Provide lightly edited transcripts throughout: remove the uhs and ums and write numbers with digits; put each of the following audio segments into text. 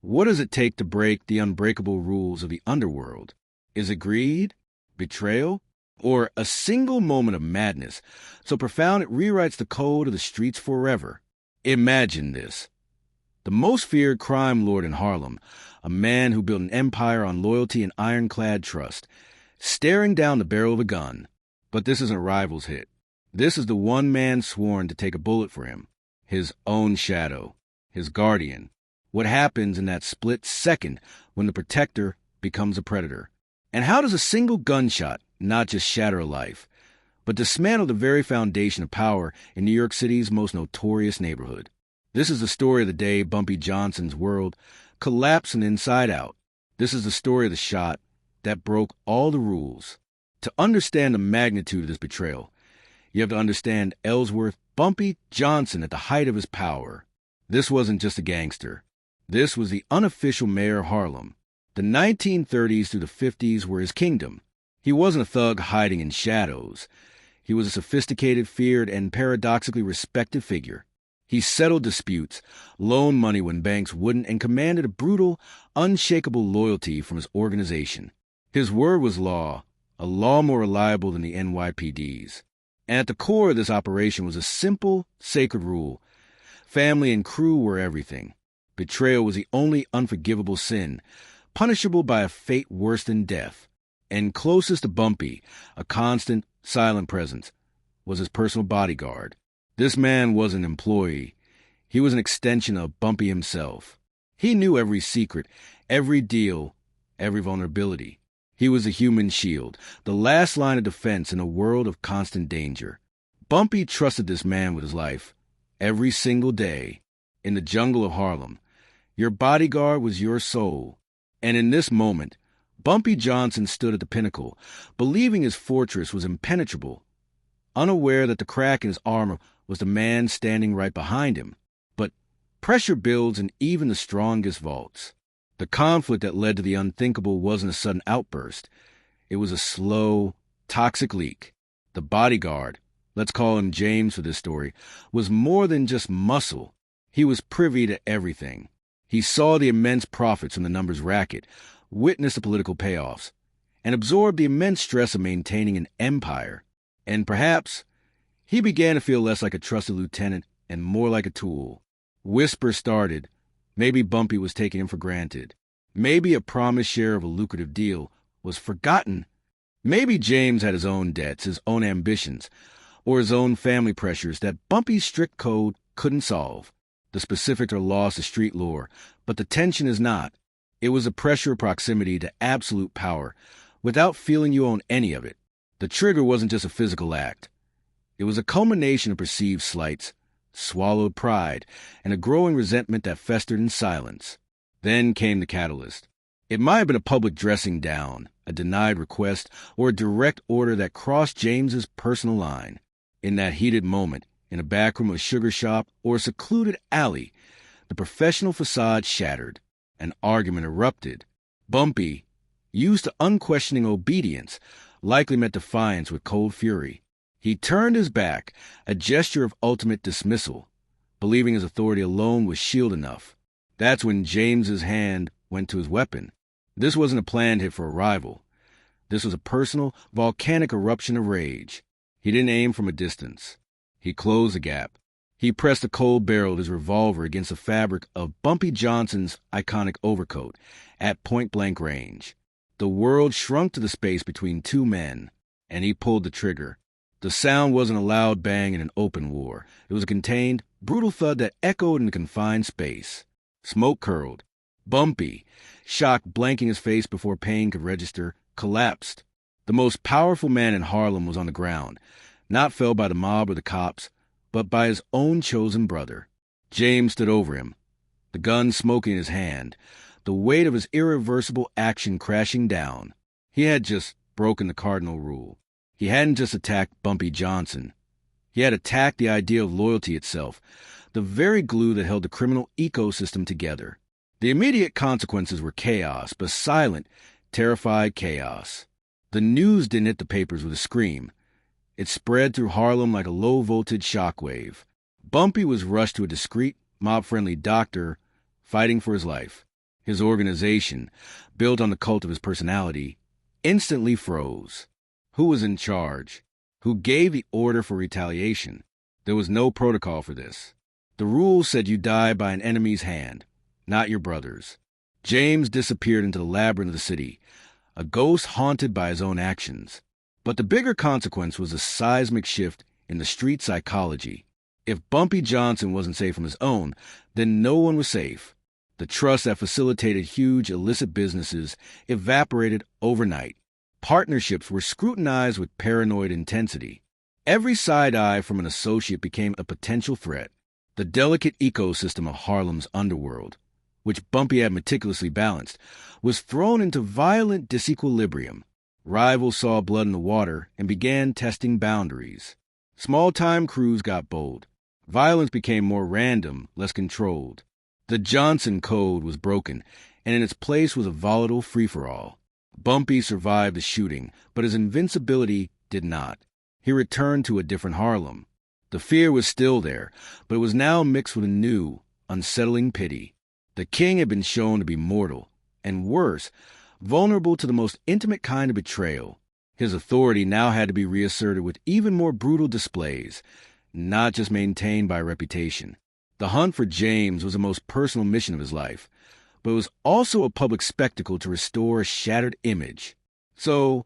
What does it take to break the unbreakable rules of the underworld? Is it greed? Betrayal? Or a single moment of madness so profound it rewrites the code of the streets forever? Imagine this. The most feared crime lord in Harlem, a man who built an empire on loyalty and ironclad trust, staring down the barrel of a gun. But this isn't a rival's hit. This is the one man sworn to take a bullet for him. His own shadow. His guardian. What happens in that split second when the protector becomes a predator? And how does a single gunshot not just shatter a life, but dismantle the very foundation of power in New York City's most notorious neighborhood? This is the story of the day Bumpy Johnson's world collapsed from the inside out. This is the story of the shot that broke all the rules. To understand the magnitude of this betrayal, you have to understand Ellsworth Bumpy Johnson at the height of his power. This wasn't just a gangster. This was the unofficial mayor of Harlem. The 1930s through the 50s were his kingdom. He wasn't a thug hiding in shadows. He was a sophisticated, feared, and paradoxically respected figure. He settled disputes, loaned money when banks wouldn't, and commanded a brutal, unshakable loyalty from his organization. His word was law, a law more reliable than the NYPD's. And at the core of this operation was a simple, sacred rule. Family and crew were everything. Betrayal was the only unforgivable sin, punishable by a fate worse than death. And closest to Bumpy, a constant, silent presence, was his personal bodyguard. This man was an employee. He was an extension of Bumpy himself. He knew every secret, every deal, every vulnerability. He was a human shield, the last line of defense in a world of constant danger. Bumpy trusted this man with his life. Every single day, in the jungle of Harlem, your bodyguard was your soul. And in this moment, Bumpy Johnson stood at the pinnacle, believing his fortress was impenetrable, unaware that the crack in his armor was the man standing right behind him. But pressure builds in even the strongest vaults. The conflict that led to the unthinkable wasn't a sudden outburst. It was a slow, toxic leak. The bodyguard, let's call him James for this story, was more than just muscle. He was privy to everything. He saw the immense profits from the numbers racket, witnessed the political payoffs, and absorbed the immense stress of maintaining an empire. And perhaps he began to feel less like a trusted lieutenant and more like a tool. Whispers started. Maybe Bumpy was taking him for granted. Maybe a promised share of a lucrative deal was forgotten. Maybe James had his own debts, his own ambitions, or his own family pressures that Bumpy's strict code couldn't solve. The specifics are lost to street lore, but the tension is not. It was a pressure of proximity to absolute power, without feeling you own any of it. The trigger wasn't just a physical act. It was a culmination of perceived slights, swallowed pride, and a growing resentment that festered in silence. Then came the catalyst. It might have been a public dressing down, a denied request, or a direct order that crossed James's personal line. In that heated moment, in a back room of a sugar shop or a secluded alley, the professional facade shattered. An argument erupted. Bumpy, used to unquestioning obedience, likely met defiance with cold fury. He turned his back, a gesture of ultimate dismissal, believing his authority alone was shield enough. That's when James's hand went to his weapon. This wasn't a planned hit for a rival. This was a personal, volcanic eruption of rage. He didn't aim from a distance. He closed the gap. He pressed the cold barrel of his revolver against the fabric of Bumpy Johnson's iconic overcoat at point-blank range. The world shrunk to the space between two men, and he pulled the trigger. The sound wasn't a loud bang in an open war. It was a contained, brutal thud that echoed in a confined space. Smoke curled. Bumpy, shock blanking his face before pain could register, collapsed. The most powerful man in Harlem was on the ground, not felled by the mob or the cops, but by his own chosen brother. James stood over him, the gun smoking in his hand, the weight of his irreversible action crashing down. He had just broken the cardinal rule. He hadn't just attacked Bumpy Johnson. He had attacked the idea of loyalty itself, the very glue that held the criminal ecosystem together. The immediate consequences were chaos, but silent, terrified chaos. The news didn't hit the papers with a scream. It spread through Harlem like a low-voltage shockwave. Bumpy was rushed to a discreet, mob-friendly doctor fighting for his life. His organization, built on the cult of his personality, instantly froze. Who was in charge? Who gave the order for retaliation? There was no protocol for this. The rules said you die by an enemy's hand, not your brother's. James disappeared into the labyrinth of the city, a ghost haunted by his own actions. But the bigger consequence was a seismic shift in the street psychology. If Bumpy Johnson wasn't safe from his own, then no one was safe. The trust that facilitated huge illicit businesses evaporated overnight. Partnerships were scrutinized with paranoid intensity. Every side eye from an associate became a potential threat. The delicate ecosystem of Harlem's underworld, which Bumpy had meticulously balanced, was thrown into violent disequilibrium. Rivals saw blood in the water and began testing boundaries. Small-time crews got bold. Violence became more random, less controlled. The Johnson Code was broken, and in its place was a volatile free-for-all. Bumpy survived the shooting, but his invincibility did not. He returned to a different Harlem. The fear was still there, but it was now mixed with a new, unsettling pity. The king had been shown to be mortal, and worse, vulnerable to the most intimate kind of betrayal. His authority now had to be reasserted with even more brutal displays, not just maintained by reputation. The hunt for James was the most personal mission of his life, but it was also a public spectacle to restore a shattered image. So,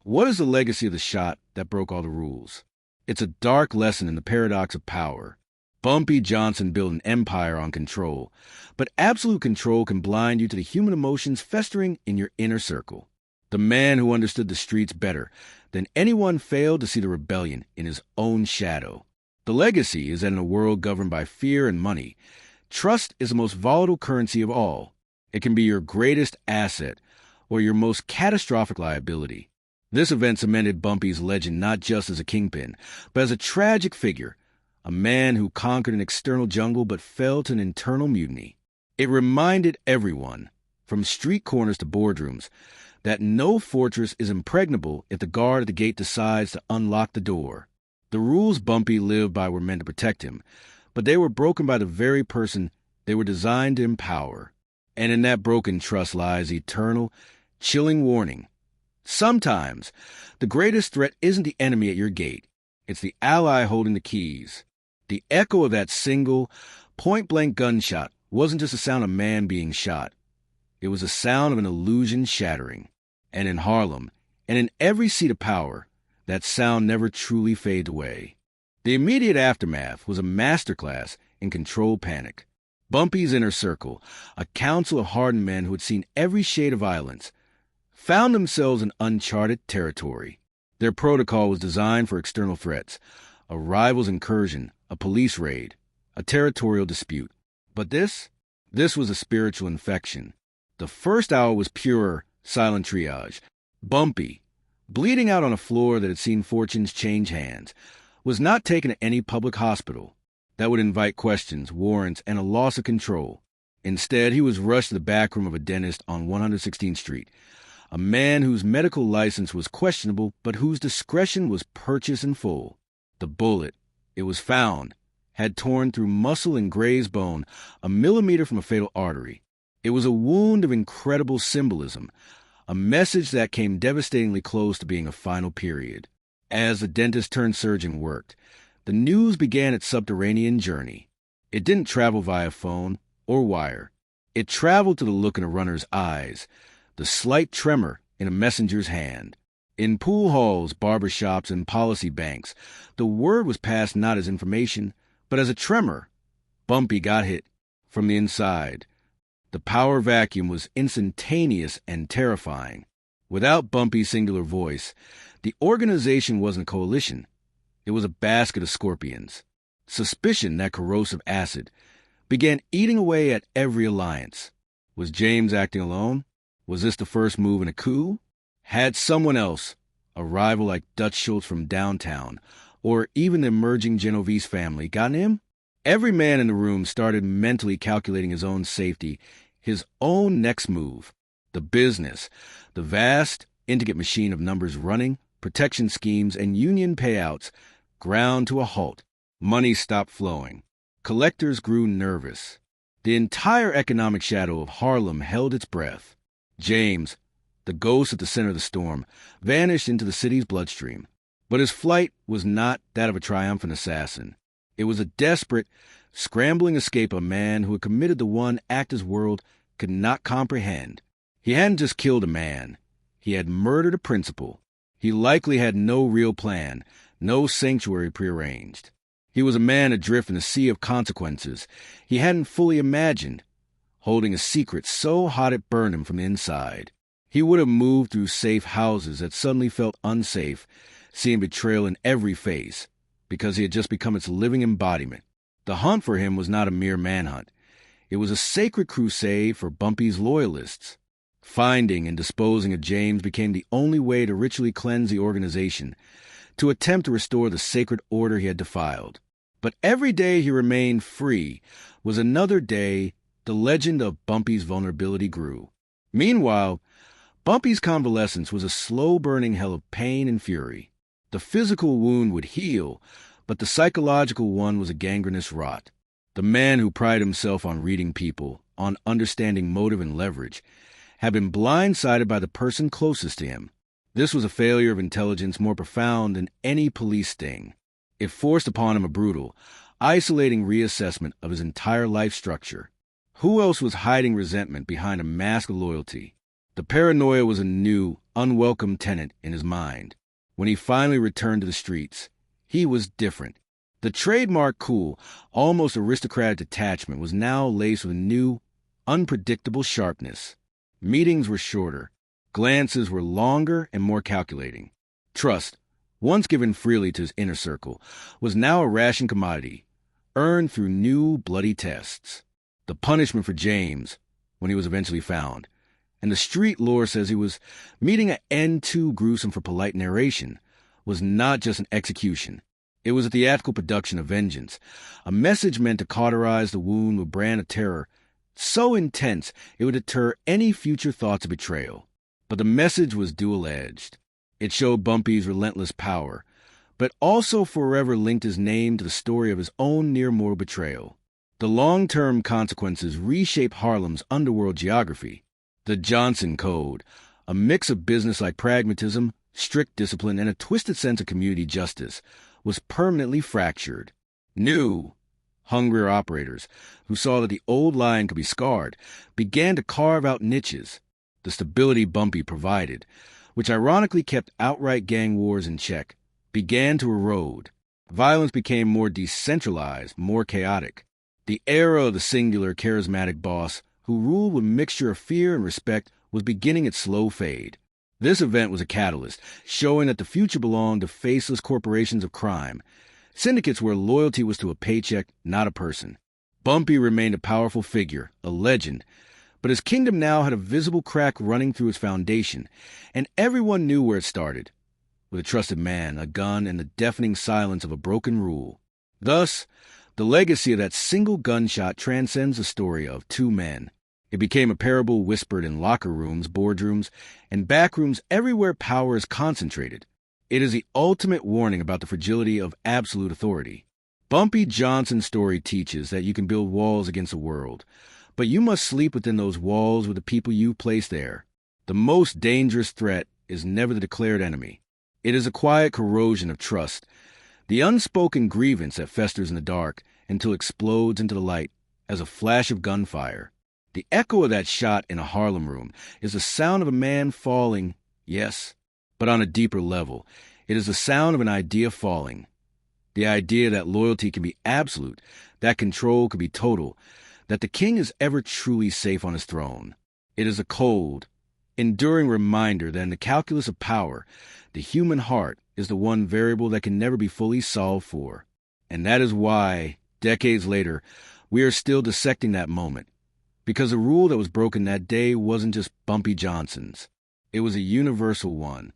what is the legacy of the shot that broke all the rules? It's a dark lesson in the paradox of power. Bumpy Johnson built an empire on control, but absolute control can blind you to the human emotions festering in your inner circle. The man who understood the streets better than anyone failed to see the rebellion in his own shadow. The legacy is that in a world governed by fear and money, trust is the most volatile currency of all. It can be your greatest asset or your most catastrophic liability. This event cemented Bumpy's legend not just as a kingpin, but as a tragic figure, a man who conquered an external jungle but fell to an internal mutiny. It reminded everyone, from street corners to boardrooms, that no fortress is impregnable if the guard at the gate decides to unlock the door. The rules Bumpy lived by were meant to protect him, but they were broken by the very person they were designed to empower. And in that broken trust lies the eternal, chilling warning. Sometimes, the greatest threat isn't the enemy at your gate. It's the ally holding the keys. The echo of that single, point-blank gunshot wasn't just the sound of a man being shot. It was the sound of an illusion shattering. And in Harlem, and in every seat of power, that sound never truly fades away. The immediate aftermath was a masterclass in controlled panic. Bumpy's inner circle, a council of hardened men who had seen every shade of violence, found themselves in uncharted territory. Their protocol was designed for external threats, a rival's incursion, a police raid, a territorial dispute. But this was a spiritual infection. The first hour was pure, silent triage. Bumpy, bleeding out on a floor that had seen fortunes change hands, was not taken to any public hospital. That would invite questions, warrants, and a loss of control. Instead, he was rushed to the back room of a dentist on 116th Street, a man whose medical license was questionable but whose discretion was purchased in full. The bullet, it was found, had torn through muscle and grazed bone a millimeter from a fatal artery. It was a wound of incredible symbolism, a message that came devastatingly close to being a final period. As the dentist-turned-surgeon worked, the news began its subterranean journey. It didn't travel via phone or wire. It traveled to the look in a runner's eyes, the slight tremor in a messenger's hand. In pool halls, barber shops, and policy banks, the word was passed not as information, but as a tremor. Bumpy got hit from the inside. The power vacuum was instantaneous and terrifying. Without Bumpy's singular voice, the organization wasn't a coalition. It was a basket of scorpions. Suspicion, that corrosive acid, began eating away at every alliance. Was James acting alone? Was this the first move in a coup? Had someone else, a rival like Dutch Schultz from downtown, or even the emerging Genovese family, gotten him? Every man in the room started mentally calculating his own safety, his own next move. The business, the vast, intricate machine of numbers running, protection schemes, and union payouts, ground to a halt. Money stopped flowing. Collectors grew nervous. The entire economic shadow of Harlem held its breath. James, the ghost at the center of the storm, vanished into the city's bloodstream. But his flight was not that of a triumphant assassin. It was a desperate, scrambling escape of a man who had committed the one act his world could not comprehend. He hadn't just killed a man. He had murdered a principal. He likely had no real plan, no sanctuary prearranged. He was a man adrift in a sea of consequences he hadn't fully imagined, holding a secret so hot it burned him from the inside. He would have moved through safe houses that suddenly felt unsafe, seeing betrayal in every face, because he had just become its living embodiment. The hunt for him was not a mere manhunt. It was a sacred crusade for Bumpy's loyalists. Finding and disposing of James became the only way to ritually cleanse the organization, to attempt to restore the sacred order he had defiled. But every day he remained free was another day the legend of Bumpy's vulnerability grew. Meanwhile, Bumpy's convalescence was a slow-burning hell of pain and fury. The physical wound would heal, but the psychological one was a gangrenous rot. The man who prided himself on reading people, on understanding motive and leverage, had been blindsided by the person closest to him. This was a failure of intelligence more profound than any police sting. It forced upon him a brutal, isolating reassessment of his entire life structure. Who else was hiding resentment behind a mask of loyalty? The paranoia was a new, unwelcome tenant in his mind. When he finally returned to the streets, he was different. The trademark cool, almost aristocratic detachment was now laced with a new, unpredictable sharpness. Meetings were shorter. Glances were longer and more calculating. Trust, once given freely to his inner circle, was now a ration commodity, earned through new bloody tests. The punishment for James, when he was eventually found, and the street lore says he was meeting an end too gruesome for polite narration, was not just an execution. It was a theatrical production of vengeance, a message meant to cauterize the wound with a brand of terror so intense it would deter any future thoughts of betrayal. But the message was dual-edged. It showed Bumpy's relentless power, but also forever linked his name to the story of his own near-mortal betrayal. The long-term consequences reshaped Harlem's underworld geography. The Johnson Code, a mix of business-like pragmatism, strict discipline, and a twisted sense of community justice, was permanently fractured. New, hungrier operators, who saw that the old line could be scarred, began to carve out niches. The stability Bumpy provided, which ironically kept outright gang wars in check, began to erode. Violence became more decentralized, more chaotic. The era of the singular, charismatic boss, who ruled with a mixture of fear and respect, was beginning its slow fade. This event was a catalyst, showing that the future belonged to faceless corporations of crime, syndicates where loyalty was to a paycheck, not a person. Bumpy remained a powerful figure, a legend, but his kingdom now had a visible crack running through its foundation, and everyone knew where it started, with a trusted man, a gun, and the deafening silence of a broken rule. Thus, the legacy of that single gunshot transcends the story of two men. It became a parable whispered in locker rooms, boardrooms, and backrooms everywhere power is concentrated. It is the ultimate warning about the fragility of absolute authority. Bumpy Johnson's story teaches that you can build walls against the world, but you must sleep within those walls with the people you place there. The most dangerous threat is never the declared enemy. It is a quiet corrosion of trust, the unspoken grievance that festers in the dark until it explodes into the light as a flash of gunfire. The echo of that shot in a Harlem room is the sound of a man falling, yes, but on a deeper level. It is the sound of an idea falling. The idea that loyalty can be absolute, that control can be total, that the king is ever truly safe on his throne. It is a cold, enduring reminder that in the calculus of power, the human heart is the one variable that can never be fully solved for. And that is why, decades later, we are still dissecting that moment. Because the rule that was broken that day wasn't just Bumpy Johnson's. It was a universal one.